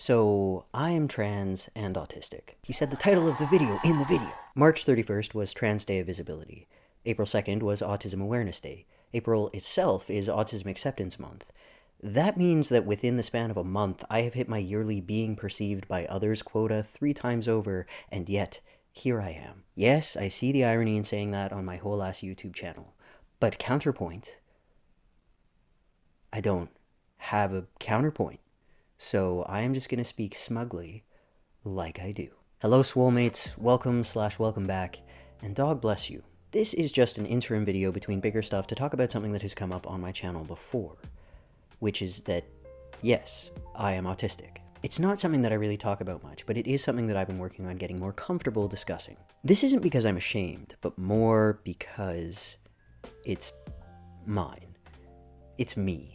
So, I am trans and autistic. He said the title of the video in the video. March 31st was Trans Day of Visibility. April 2nd was Autism Awareness Day. April itself is Autism Acceptance Month. That means that within the span of a month, I have hit my yearly being perceived by others quota 3 times over, and yet, here I am. Yes, I see the irony in saying that on my whole ass YouTube channel. But counterpoint, I don't have a counterpoint. So I am just going to speak smugly like I do. Hello, swolemates. Welcome/welcome back. And dog bless you. This is just an interim video between bigger stuff to talk about something that has come up on my channel before. Which is that, yes, I am autistic. It's not something that I really talk about much, but it is something that I've been working on getting more comfortable discussing. This isn't because I'm ashamed, but more because it's mine. It's me.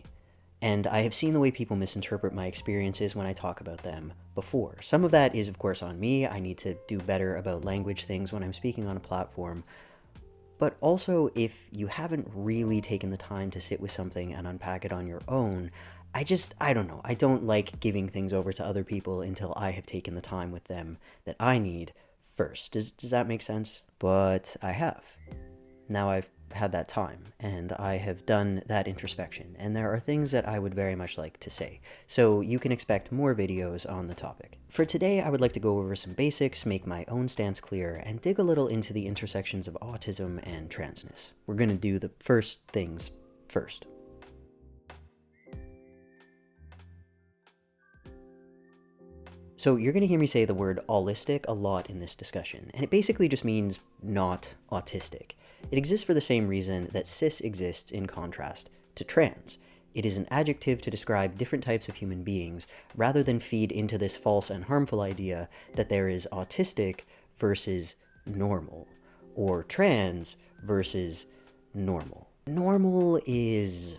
And I have seen the way people misinterpret my experiences when I talk about them before. Some of that is, of course, on me. I need to do better about language things when I'm speaking on a platform. But also, if you haven't really taken the time to sit with something and unpack it on your own, I don't know. I don't like giving things over to other people until I have taken the time with them that I need first. Does that make sense? But I have. Now I've had that time, and I have done that introspection, and there are things that I would very much like to say, so you can expect more videos on the topic. For today, I would like to go over some basics, make my own stance clear, and dig a little into the intersections of autism and transness. We're gonna do the first things first. So you're going to hear me say the word autistic a lot in this discussion, and it basically just means not autistic. It exists for the same reason that cis exists in contrast to trans. It is an adjective to describe different types of human beings, rather than feed into this false and harmful idea that there is autistic versus normal, or trans versus normal. Normal is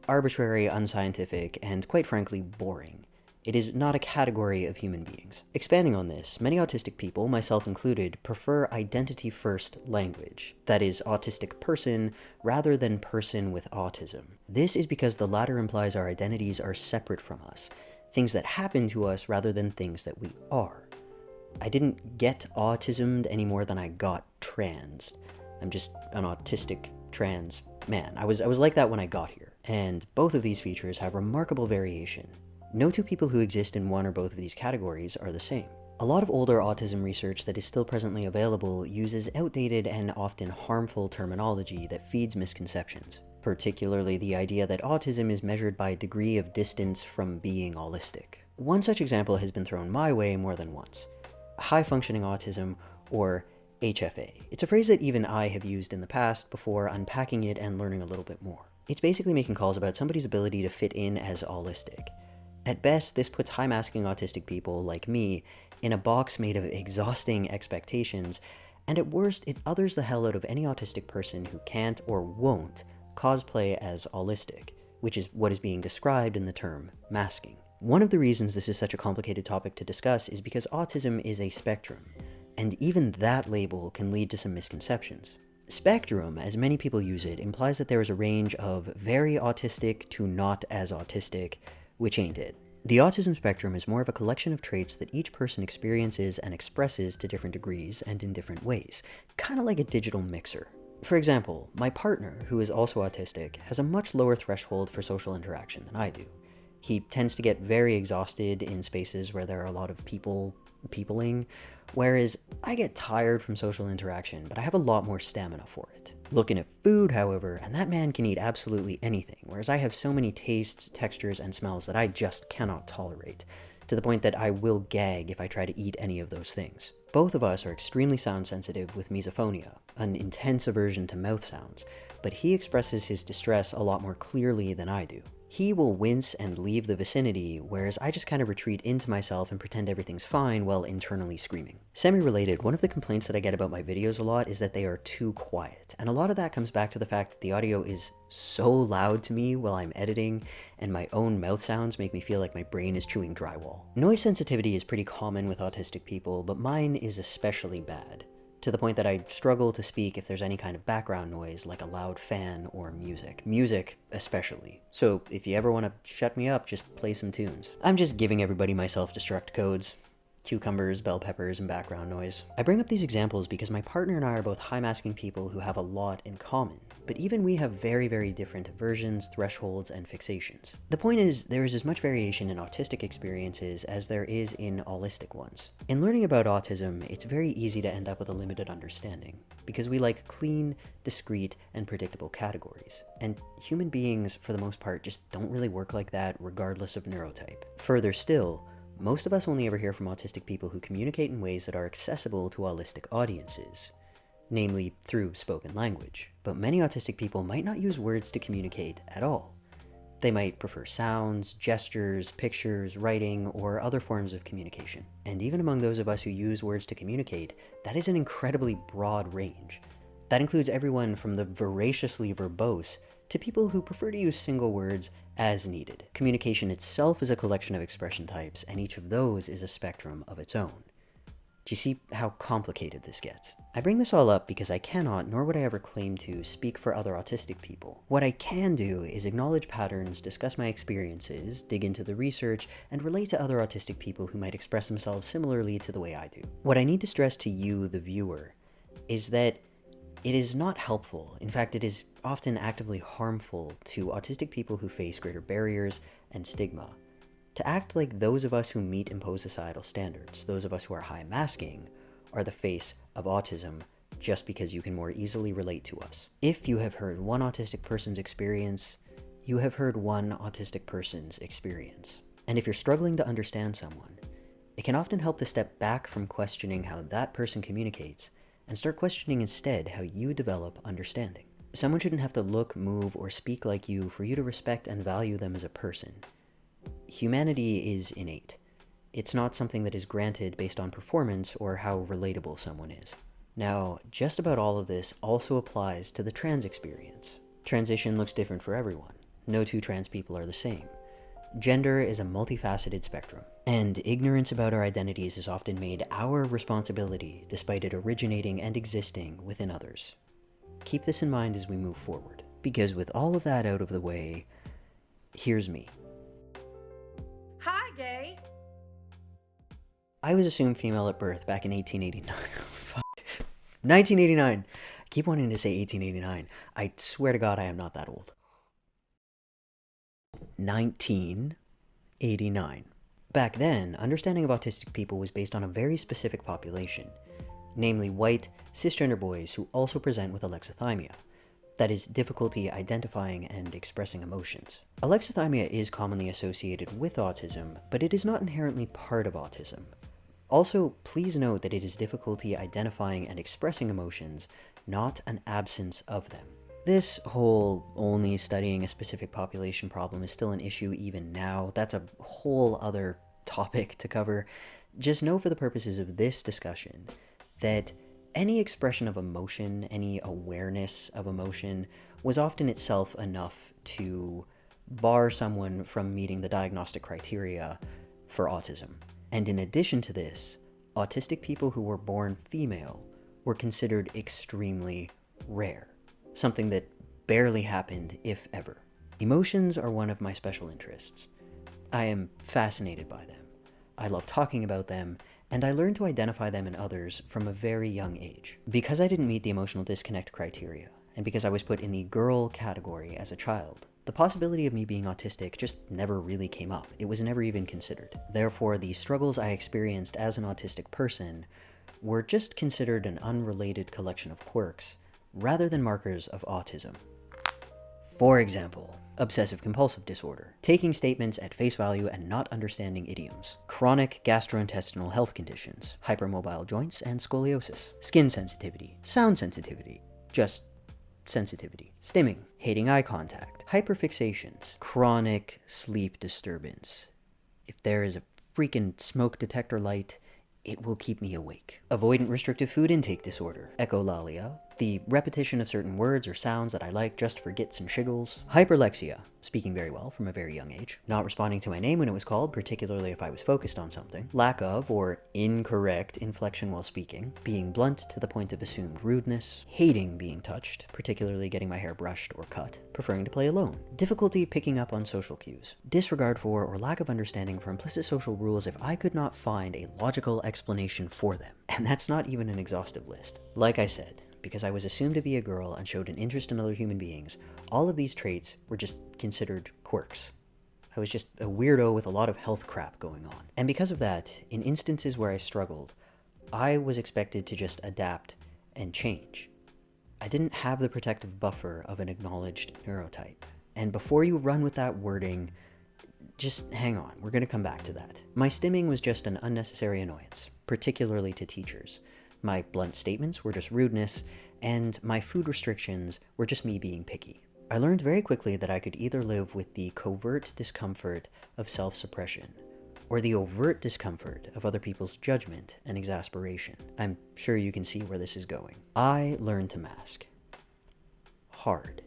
arbitrary, unscientific, and quite frankly boring. It is not a category of human beings. Expanding on this, many autistic people, myself included, prefer identity-first language, that is, autistic person, rather than person with autism. This is because the latter implies our identities are separate from us, things that happen to us rather than things that we are. I didn't get autismed any more than I got transed. I'm just an autistic trans man. I was like that when I got here, and both of these features have remarkable variation. No two people who exist in one or both of these categories are the same. A lot of older autism research that is still presently available uses outdated and often harmful terminology that feeds misconceptions, particularly the idea that autism is measured by a degree of distance from being autistic. One such example has been thrown my way more than once: high-functioning autism, or HFA. It's a phrase that even I have used in the past before unpacking it and learning a little bit more. It's basically making calls about somebody's ability to fit in as autistic. At best, this puts high-masking autistic people, like me, in a box made of exhausting expectations, and at worst, it others the hell out of any autistic person who can't or won't cosplay as autistic, which is what is being described in the term masking. One of the reasons this is such a complicated topic to discuss is because autism is a spectrum, and even that label can lead to some misconceptions. Spectrum, as many people use it, implies that there is a range of very autistic to not as autistic, which ain't it. The autism spectrum is more of a collection of traits that each person experiences and expresses to different degrees and in different ways, kind of like a digital mixer. For example, my partner, who is also autistic, has a much lower threshold for social interaction than I do. He tends to get very exhausted in spaces where there are a lot of peopling, whereas I get tired from social interaction, but I have a lot more stamina for it. Looking at food, however, and that man can eat absolutely anything, whereas I have so many tastes, textures, and smells that I just cannot tolerate, to the point that I will gag if I try to eat any of those things. Both of us are extremely sound sensitive with misophonia, an intense aversion to mouth sounds, but he expresses his distress a lot more clearly than I do. He will wince and leave the vicinity, whereas I just kind of retreat into myself and pretend everything's fine while internally screaming. Semi-related, one of the complaints that I get about my videos a lot is that they are too quiet, and a lot of that comes back to the fact that the audio is so loud to me while I'm editing, and my own mouth sounds make me feel like my brain is chewing drywall. Noise sensitivity is pretty common with autistic people, but mine is especially bad. to the point that I struggle to speak if there's any kind of background noise, like a loud fan or music. Music, especially. So if you ever want to shut me up, just play some tunes. I'm just giving everybody my self-destruct codes. Cucumbers, bell peppers, and background noise. I bring up these examples because my partner and I are both high-masking people who have a lot in common, but even we have very, very different aversions, thresholds, and fixations. The point is, there is as much variation in autistic experiences as there is in allistic ones. In learning about autism, it's very easy to end up with a limited understanding, because we like clean, discrete, and predictable categories, and human beings, for the most part, just don't really work like that regardless of neurotype. Further still, most of us only ever hear from autistic people who communicate in ways that are accessible to allistic audiences, namely through spoken language. But many autistic people might not use words to communicate at all. They might prefer sounds, gestures, pictures, writing, or other forms of communication. And even among those of us who use words to communicate, that is an incredibly broad range. That includes everyone from the voraciously verbose to people who prefer to use single words as needed. Communication itself is a collection of expression types, and each of those is a spectrum of its own. Do you see how complicated this gets? I bring this all up because I cannot, nor would I ever claim to, speak for other autistic people. What I can do is acknowledge patterns, discuss my experiences, dig into the research, and relate to other autistic people who might express themselves similarly to the way I do. What I need to stress to you, the viewer, is that it is not helpful, in fact it is often actively harmful to autistic people who face greater barriers and stigma, to act like those of us who meet imposed societal standards, those of us who are high masking, are the face of autism just because you can more easily relate to us. If you have heard one autistic person's experience, you have heard one autistic person's experience. And if you're struggling to understand someone, it can often help to step back from questioning how that person communicates and start questioning instead how you develop understanding. Someone shouldn't have to look, move, or speak like you for you to respect and value them as a person. Humanity is innate. It's not something that is granted based on performance or how relatable someone is. Now, just about all of this also applies to the trans experience. Transition looks different for everyone. No two trans people are the same. Gender is a multifaceted spectrum, and ignorance about our identities is often made our responsibility despite it originating and existing within others. Keep this in mind as we move forward, because with all of that out of the way, here's me. Hi, gay. I was assumed female at birth back in 1889. Fuck. 1989. I keep wanting to say 1889. I swear to God I am not that old. 1989. Back then, understanding of autistic people was based on a very specific population, namely white, cisgender boys who also present with alexithymia. That is, difficulty identifying and expressing emotions. Alexithymia is commonly associated with autism, but it is not inherently part of autism. Also, please note that it is difficulty identifying and expressing emotions, not an absence of them. This whole only studying a specific population problem is still an issue even now. That's a whole other topic to cover. Just know for the purposes of this discussion that any expression of emotion, any awareness of emotion, was often itself enough to bar someone from meeting the diagnostic criteria for autism. And in addition to this, autistic people who were born female were considered extremely rare. Something that barely happened, if ever. Emotions are one of my special interests. I am fascinated by them. I love talking about them, and I learned to identify them in others from a very young age. Because I didn't meet the emotional disconnect criteria, and because I was put in the girl category as a child, the possibility of me being autistic just never really came up. It was never even considered. Therefore, the struggles I experienced as an autistic person were just considered an unrelated collection of quirks, rather than markers of autism. For example, obsessive-compulsive disorder, taking statements at face value and not understanding idioms, chronic gastrointestinal health conditions, hypermobile joints and scoliosis, skin sensitivity, sound sensitivity, just sensitivity, stimming, hating eye contact, hyperfixations, chronic sleep disturbance. If there is a freaking smoke detector light, it will keep me awake. Avoidant restrictive food intake disorder, echolalia, the repetition of certain words or sounds that I like just for gits and shiggles, hyperlexia, speaking very well from a very young age, not responding to my name when it was called, particularly if I was focused on something, lack of or incorrect inflection while speaking, being blunt to the point of assumed rudeness, hating being touched, particularly getting my hair brushed or cut, preferring to play alone, difficulty picking up on social cues, disregard for or lack of understanding for implicit social rules if I could not find a logical explanation for them. And that's not even an exhaustive list. Like I said, because I was assumed to be a girl and showed an interest in other human beings, all of these traits were just considered quirks. I was just a weirdo with a lot of health crap going on. And because of that, in instances where I struggled, I was expected to just adapt and change. I didn't have the protective buffer of an acknowledged neurotype. And before you run with that wording, just hang on, we're going to come back to that. My stimming was just an unnecessary annoyance, particularly to teachers. My blunt statements were just rudeness, and my food restrictions were just me being picky. I learned very quickly that I could either live with the covert discomfort of self-suppression, or the overt discomfort of other people's judgment and exasperation. I'm sure you can see where this is going. I learned to mask. Hard.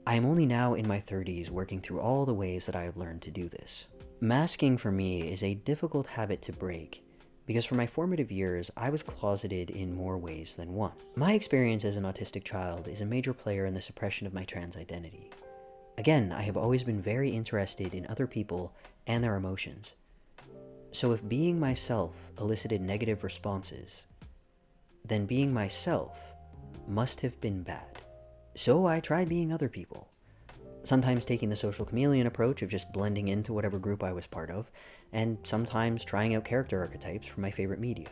I am only now in my 30s working through all the ways that I have learned to do this. Masking for me is a difficult habit to break, because for my formative years, I was closeted in more ways than one. My experience as an autistic child is a major player in the suppression of my trans identity. Again, I have always been very interested in other people and their emotions. So if being myself elicited negative responses, then being myself must have been bad. So I tried being other people. Sometimes taking the social chameleon approach of just blending into whatever group I was part of, and sometimes trying out character archetypes from my favorite media.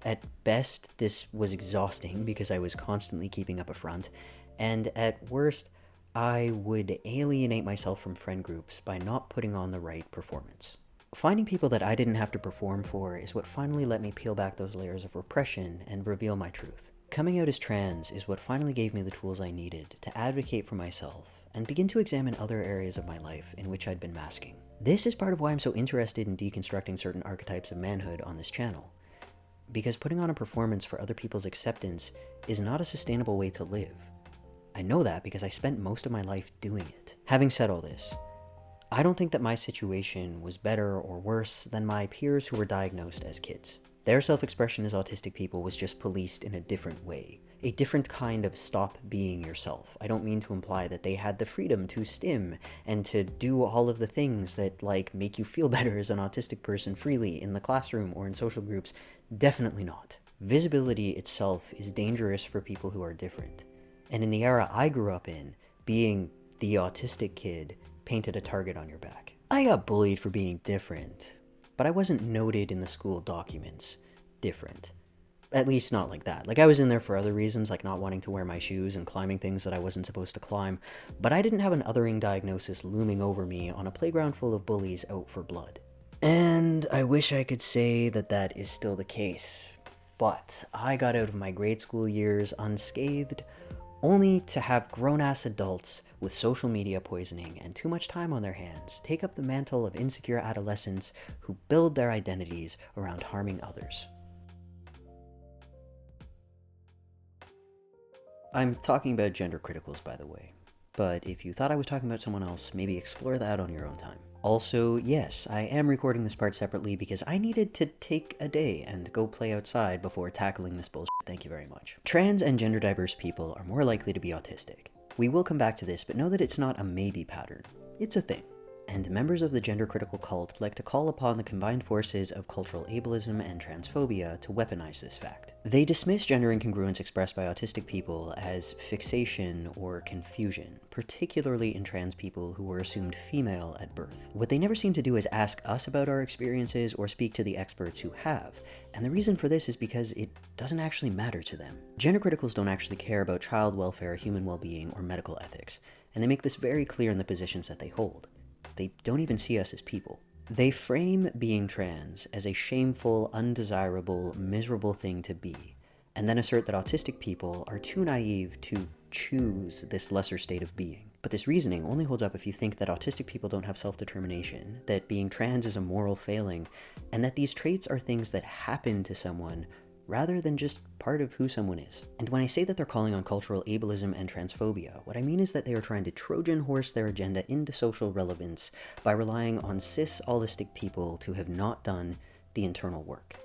At best, this was exhausting because I was constantly keeping up a front, and at worst, I would alienate myself from friend groups by not putting on the right performance. Finding people that I didn't have to perform for is what finally let me peel back those layers of repression and reveal my truth. Coming out as trans is what finally gave me the tools I needed to advocate for myself and begin to examine other areas of my life in which I'd been masking. This is part of why I'm so interested in deconstructing certain archetypes of manhood on this channel, because putting on a performance for other people's acceptance is not a sustainable way to live. I know that because I spent most of my life doing it. Having said all this, I don't think that my situation was better or worse than my peers who were diagnosed as kids. Their self-expression as autistic people was just policed in a different way. A different kind of stop being yourself. I don't mean to imply that they had the freedom to stim and to do all of the things that make you feel better as an autistic person freely in the classroom or in social groups. Definitely not. Visibility itself is dangerous for people who are different. And in the era I grew up in, being the autistic kid painted a target on your back. I got bullied for being different, but I wasn't noted in the school documents different. At least not like that. I was in there for other reasons, like not wanting to wear my shoes and climbing things that I wasn't supposed to climb, but I didn't have an othering diagnosis looming over me on a playground full of bullies out for blood. And I wish I could say that that is still the case, but I got out of my grade school years unscathed, only to have grown-ass adults with social media poisoning and too much time on their hands take up the mantle of insecure adolescents who build their identities around harming others. I'm talking about gender criticals, by the way, but if you thought I was talking about someone else, maybe explore that on your own time. Also, yes, I am recording this part separately because I needed to take a day and go play outside before tackling this bullshit. Thank you very much. Trans and gender diverse people are more likely to be autistic. We will come back to this, but know that it's not a maybe pattern. It's a thing. And members of the gender critical cult like to call upon the combined forces of cultural ableism and transphobia to weaponize this fact. They dismiss gender incongruence expressed by autistic people as fixation or confusion, particularly in trans people who were assumed female at birth. What they never seem to do is ask us about our experiences or speak to the experts who have, and the reason for this is because it doesn't actually matter to them. Gender criticals don't actually care about child welfare, human well-being, or medical ethics, and they make this very clear in the positions that they hold. They don't even see us as people. They frame being trans as a shameful, undesirable, miserable thing to be, and then assert that autistic people are too naive to choose this lesser state of being. But this reasoning only holds up if you think that autistic people don't have self-determination, that being trans is a moral failing, and that these traits are things that happen to someone rather than just part of who someone is. And when I say that they're calling on cultural ableism and transphobia, what I mean is that they are trying to Trojan horse their agenda into social relevance by relying on cis autistic people to have not done the internal work.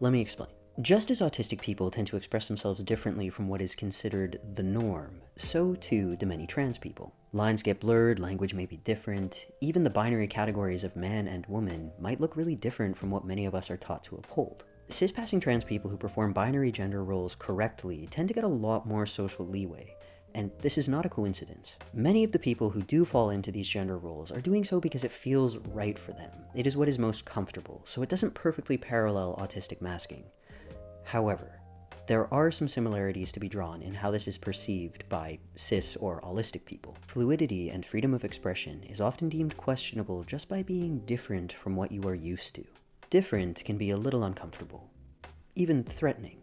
Let me explain. Just as autistic people tend to express themselves differently from what is considered the norm, so too do many trans people. Lines get blurred, language may be different, even the binary categories of man and woman might look really different from what many of us are taught to uphold. Cis-passing trans people who perform binary gender roles correctly tend to get a lot more social leeway, and this is not a coincidence. Many of the people who do fall into these gender roles are doing so because it feels right for them. It is what is most comfortable, so it doesn't perfectly parallel autistic masking. However, there are some similarities to be drawn in how this is perceived by cis or allistic people. Fluidity and freedom of expression is often deemed questionable just by being different from what you are used to. Different can be a little uncomfortable, even threatening,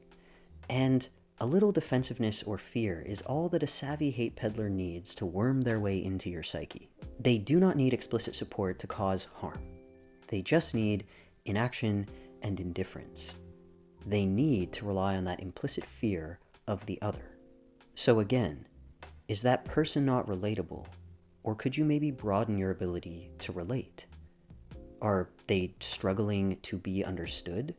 and a little defensiveness or fear is all that a savvy hate peddler needs to worm their way into your psyche. They do not need explicit support to cause harm. They just need inaction and indifference. They need to rely on that implicit fear of the other. So again, is that person not relatable? Or could you maybe broaden your ability to relate? Are they struggling to be understood?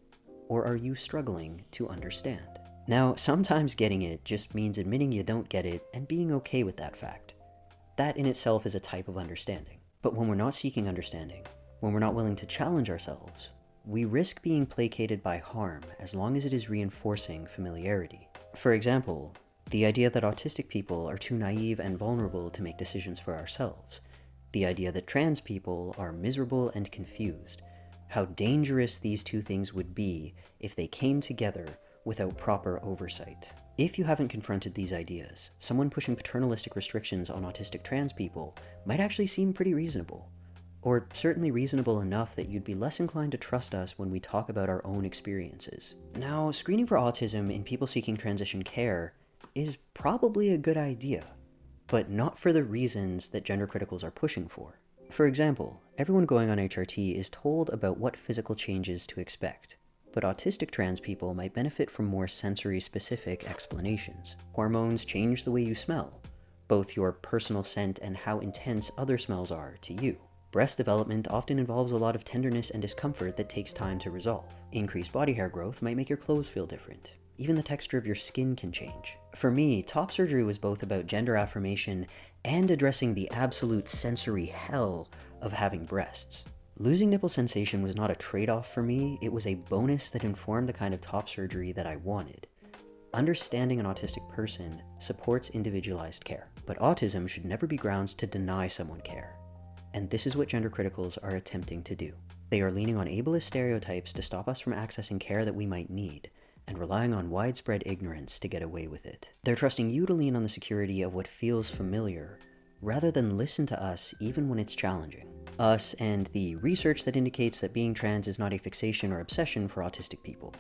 Or are you struggling to understand? Now, sometimes getting it just means admitting you don't get it and being okay with that fact. That in itself is a type of understanding. But when we're not seeking understanding, when we're not willing to challenge ourselves, we risk being placated by harm as long as it is reinforcing familiarity. For example, the idea that autistic people are too naive and vulnerable to make decisions for ourselves. The idea that trans people are miserable and confused. How dangerous these two things would be if they came together without proper oversight. If you haven't confronted these ideas, someone pushing paternalistic restrictions on autistic trans people might actually seem pretty reasonable. Or certainly reasonable enough that you'd be less inclined to trust us when we talk about our own experiences. Now, screening for autism in people seeking transition care is probably a good idea, but not for the reasons that gender criticals are pushing for. For example, everyone going on HRT is told about what physical changes to expect, but autistic trans people might benefit from more sensory-specific explanations. Hormones change the way you smell, both your personal scent and how intense other smells are to you. Breast development often involves a lot of tenderness and discomfort that takes time to resolve. Increased body hair growth might make your clothes feel different. Even the texture of your skin can change. For me, top surgery was both about gender affirmation and addressing the absolute sensory hell of having breasts. Losing nipple sensation was not a trade-off for me, it was a bonus that informed the kind of top surgery that I wanted. Understanding an autistic person supports individualized care, but autism should never be grounds to deny someone care. And this is what gender criticals are attempting to do. They are leaning on ableist stereotypes to stop us from accessing care that we might need, and relying on widespread ignorance to get away with it. They're trusting you to lean on the security of what feels familiar, rather than listen to us even when it's challenging. Us and the research that indicates that being trans is not a fixation or obsession for autistic people.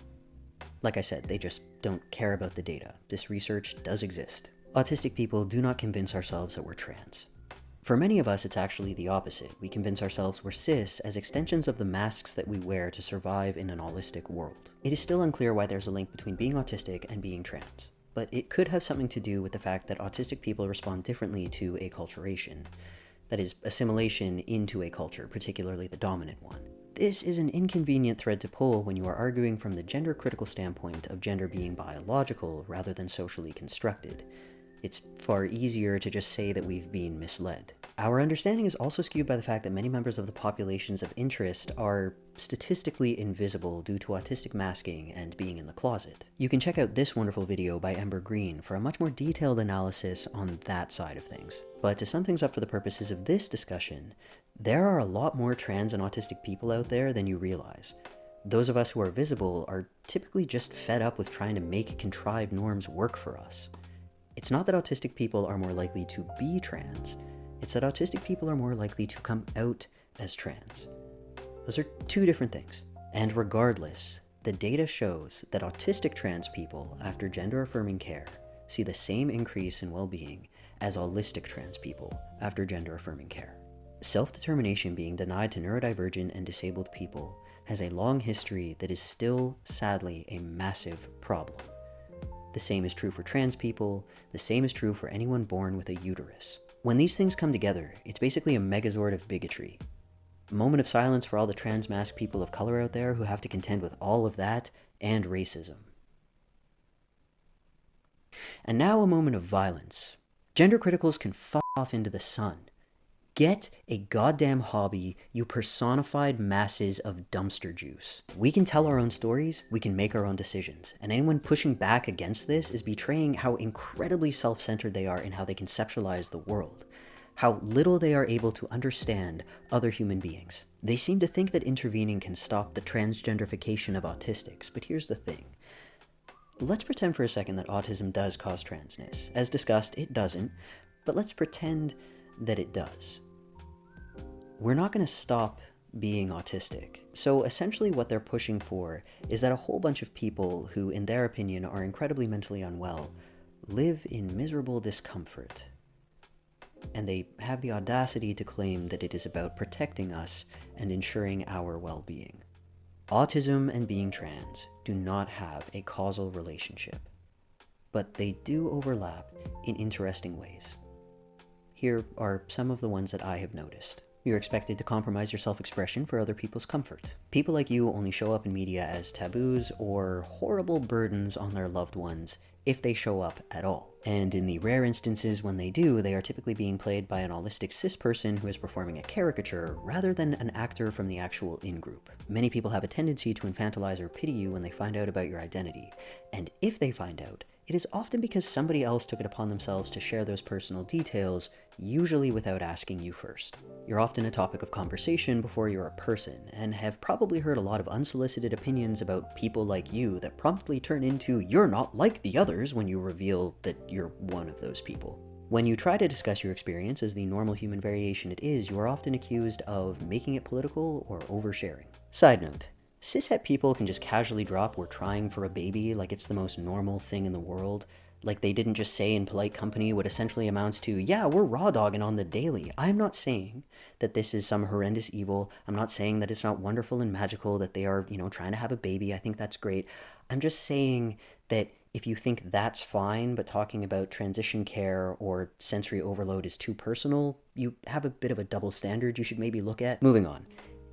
Like I said, they just don't care about the data. This research does exist. Autistic people do not convince ourselves that we're trans. For many of us, it's actually the opposite. We convince ourselves we're cis as extensions of the masks that we wear to survive in an allistic world. It is still unclear why there's a link between being autistic and being trans, but it could have something to do with the fact that autistic people respond differently to acculturation, that is, assimilation into a culture, particularly the dominant one. This is an inconvenient thread to pull when you are arguing from the gender-critical standpoint of gender being biological rather than socially constructed. It's far easier to just say that we've been misled. Our understanding is also skewed by the fact that many members of the populations of interest are statistically invisible due to autistic masking and being in the closet. You can check out this wonderful video by Ember Green for a much more detailed analysis on that side of things. But to sum things up for the purposes of this discussion, there are a lot more trans and autistic people out there than you realize. Those of us who are visible are typically just fed up with trying to make contrived norms work for us. It's not that autistic people are more likely to be trans, it's that autistic people are more likely to come out as trans. Those are two different things. And regardless, the data shows that autistic trans people after gender-affirming care see the same increase in well-being as allistic trans people after gender-affirming care. Self-determination being denied to neurodivergent and disabled people has a long history that is still, sadly, a massive problem. The same is true for trans people, the same is true for anyone born with a uterus. When these things come together, it's basically a megazord of bigotry. A moment of silence for all the trans masked people of color out there who have to contend with all of that and racism. And now a moment of violence. Gender criticals can fuck off into the sun. Get a goddamn hobby, you personified masses of dumpster juice. We can tell our own stories, we can make our own decisions, and anyone pushing back against this is betraying how incredibly self-centered they are in how they conceptualize the world, how little they are able to understand other human beings. They seem to think that intervening can stop the transgenderification of autistics, but here's the thing. Let's pretend for a second that autism does cause transness. As discussed, it doesn't, but let's pretend that it does. We're not going to stop being autistic. So essentially what they're pushing for is that a whole bunch of people who, in their opinion, are incredibly mentally unwell live in miserable discomfort. And they have the audacity to claim that it is about protecting us and ensuring our well-being. Autism and being trans do not have a causal relationship, but they do overlap in interesting ways. Here are some of the ones that I have noticed. You're expected to compromise your self-expression for other people's comfort. People like you only show up in media as taboos or horrible burdens on their loved ones if they show up at all. And in the rare instances when they do, they are typically being played by an autistic cis person who is performing a caricature rather than an actor from the actual in-group. Many people have a tendency to infantilize or pity you when they find out about your identity. And if they find out, it is often because somebody else took it upon themselves to share those personal details, usually without asking you first. You're often a topic of conversation before you're a person, and have probably heard a lot of unsolicited opinions about people like you that promptly turn into "you're not like the others" when you reveal that you're one of those people. When you try to discuss your experience as the normal human variation it is, you are often accused of making it political or oversharing. Side note. Cishet people can just casually drop "we're trying for a baby" like it's the most normal thing in the world. Like they didn't just say in polite company what essentially amounts to, "yeah, we're raw dogging on the daily." I'm not saying that this is some horrendous evil. I'm not saying that it's not wonderful and magical that they are, trying to have a baby. I think that's great. I'm just saying that if you think that's fine, but talking about transition care or sensory overload is too personal, you have a bit of a double standard you should maybe look at. Moving on.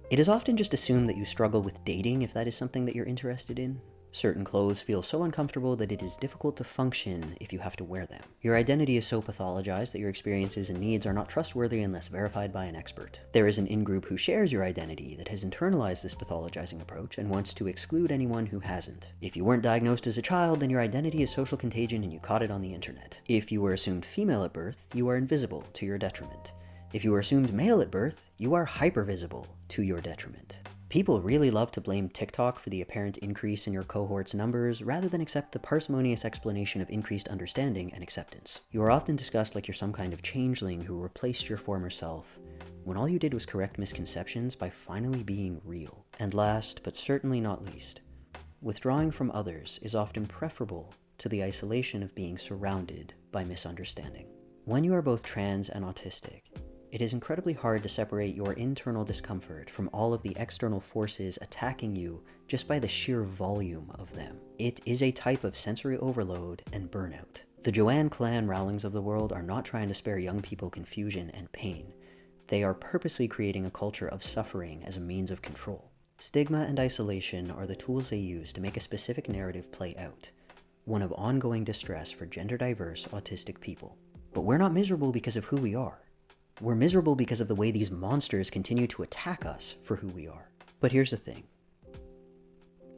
It is often just assumed that you struggle with dating if that is something that you're interested in. Certain clothes feel so uncomfortable that it is difficult to function if you have to wear them. Your identity is so pathologized that your experiences and needs are not trustworthy unless verified by an expert. There is an in-group who shares your identity that has internalized this pathologizing approach and wants to exclude anyone who hasn't. If you weren't diagnosed as a child, then your identity is social contagion and you caught it on the internet. If you were assumed female at birth, you are invisible to your detriment. If you were assumed male at birth, you are hypervisible to your detriment. People really love to blame TikTok for the apparent increase in your cohort's numbers rather than accept the parsimonious explanation of increased understanding and acceptance. You are often discussed like you're some kind of changeling who replaced your former self, when all you did was correct misconceptions by finally being real. And last, but certainly not least, withdrawing from others is often preferable to the isolation of being surrounded by misunderstanding. When you are both trans and autistic, it is incredibly hard to separate your internal discomfort from all of the external forces attacking you just by the sheer volume of them. It is a type of sensory overload and burnout. The Joanne Clan Rowlings of the world are not trying to spare young people confusion and pain. They are purposely creating a culture of suffering as a means of control. Stigma and isolation are the tools they use to make a specific narrative play out, one of ongoing distress for gender-diverse autistic people. But we're not miserable because of who we are. We're miserable because of the way these monsters continue to attack us for who we are. But here's the thing.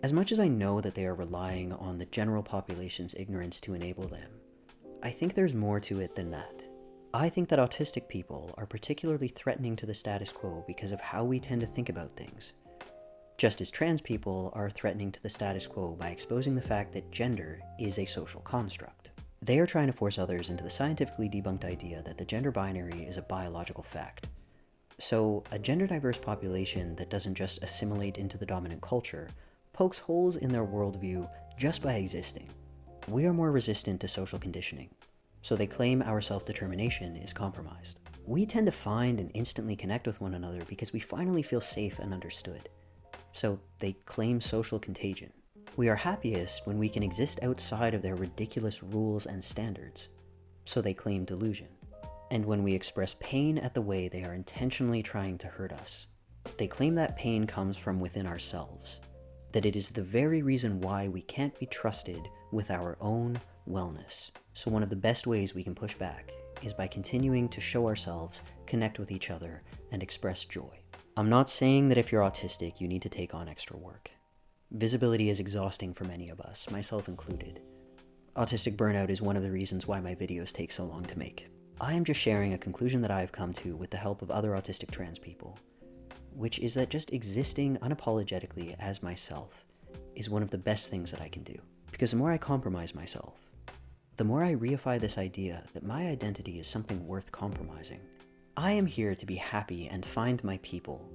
As much as I know that they are relying on the general population's ignorance to enable them, I think there's more to it than that. I think that autistic people are particularly threatening to the status quo because of how we tend to think about things, just as trans people are threatening to the status quo by exposing the fact that gender is a social construct. They are trying to force others into the scientifically debunked idea that the gender binary is a biological fact. So, a gender-diverse population that doesn't just assimilate into the dominant culture pokes holes in their worldview just by existing. We are more resistant to social conditioning, so they claim our self-determination is compromised. We tend to find and instantly connect with one another because we finally feel safe and understood. So they claim social contagion. We are happiest when we can exist outside of their ridiculous rules and standards. So they claim delusion. And when we express pain at the way they are intentionally trying to hurt us, they claim that pain comes from within ourselves, that it is the very reason why we can't be trusted with our own wellness. So one of the best ways we can push back is by continuing to show ourselves, connect with each other, and express joy. I'm not saying that if you're autistic, you need to take on extra work. Visibility is exhausting for many of us, myself included. Autistic burnout is one of the reasons why my videos take so long to make. I am just sharing a conclusion that I have come to with the help of other autistic trans people, which is that just existing unapologetically as myself is one of the best things that I can do. Because the more I compromise myself, the more I reify this idea that my identity is something worth compromising. I am here to be happy and find my people.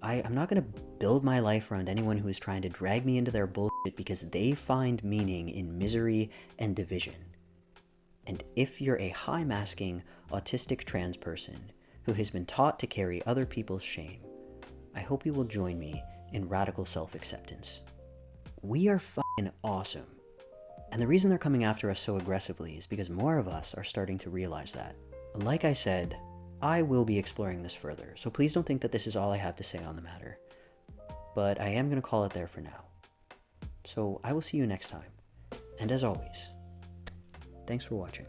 I'm not going to build my life around anyone who is trying to drag me into their bullshit because they find meaning in misery and division. And if you're a high-masking, autistic trans person who has been taught to carry other people's shame, I hope you will join me in radical self-acceptance. We are fucking awesome. And the reason they're coming after us so aggressively is because more of us are starting to realize that. Like I said, I will be exploring this further, so please don't think that this is all I have to say on the matter. But I am going to call it there for now. So I will see you next time. And as always, thanks for watching.